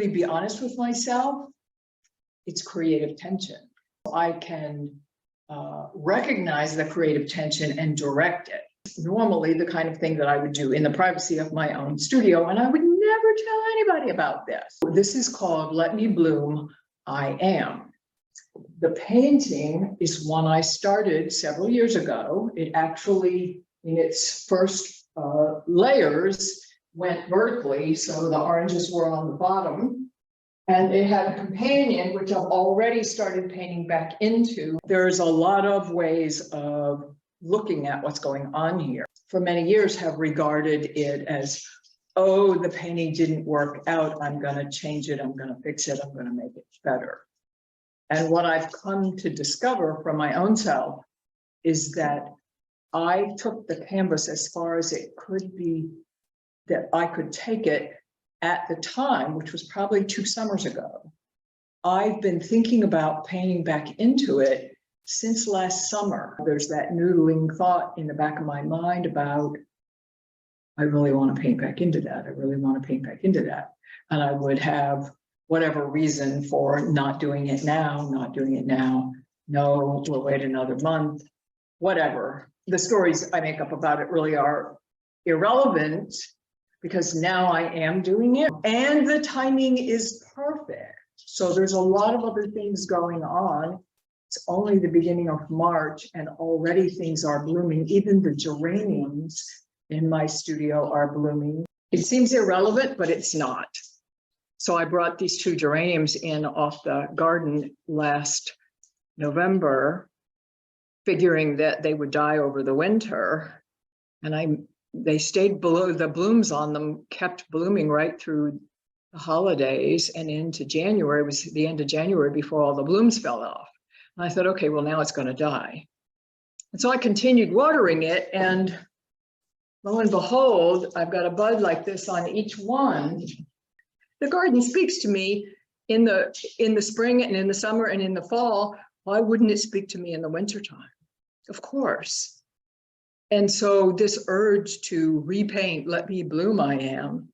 To be honest with myself, it's creative tension. I can recognize the creative tension and direct it. Normally the kind of thing that I would do in the privacy of my own studio, and I would never tell anybody about this. This is called Let Me Bloom, I Am. The painting is one I started several years ago. It actually, in its first layers, went vertically, so the oranges were on the bottom. And it had a companion, which I've already started painting back into. There's a lot of ways of looking at what's going on here. For many years have regarded it as, oh, the painting didn't work out. I'm going to change it. I'm going to fix it. I'm going to make it better. And what I've come to discover from my own self is that I took the canvas as far as it could be that I could take it at the time, which was probably 2 summers ago. I've been thinking about painting back into it since last summer. There's that noodling thought in the back of my mind about, I really want to paint back into that. I really want to paint back into that. And I would have whatever reason for not doing it now, no, we'll wait another month, whatever. The stories I make up about it really are irrelevant, because now I am doing it and the timing is perfect. So there's a lot of other things going on. It's only the beginning of March and already things are blooming. Even the geraniums in my studio are blooming. It seems irrelevant, but it's not. So I brought these 2 geraniums in off the garden last November, figuring that they would die over the winter. And they stayed below, the blooms on them kept blooming right through the holidays and into January. It was the end of January before all the blooms fell off. And I thought, okay, well, now it's going to die. And so I continued watering it, and lo and behold, I've got a bud like this on each one. The garden speaks to me in the spring and in the summer and in the fall. Why wouldn't it speak to me in the wintertime? Of course. And so this urge to repaint, let me bloom, I am,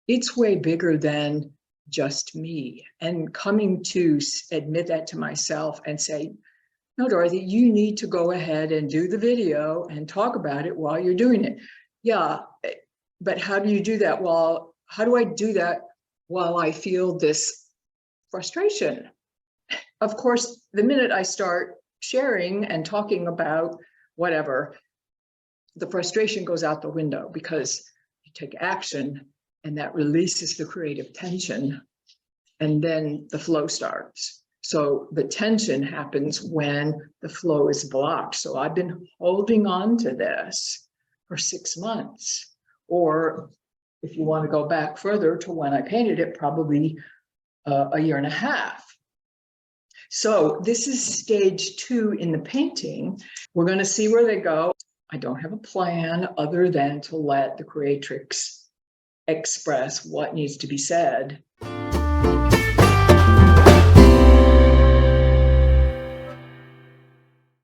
it's way bigger than just me. And coming to admit that to myself and say, no, Dorothy, you need to go ahead and do the video and talk about it while you're doing it. Yeah, but how do you do that? Well, how do I do that while I feel this frustration? Of course, the minute I start sharing and talking about whatever, the frustration goes out the window, because you take action and that releases the creative tension, and then the flow starts. So the tension happens when the flow is blocked. So I've been holding on to this for 6 months, or if you want to go back further to when I painted it, probably a year and a half. So this is stage 2 in the painting. We're going to see where they go. I don't have a plan other than to let the creatrix express what needs to be said.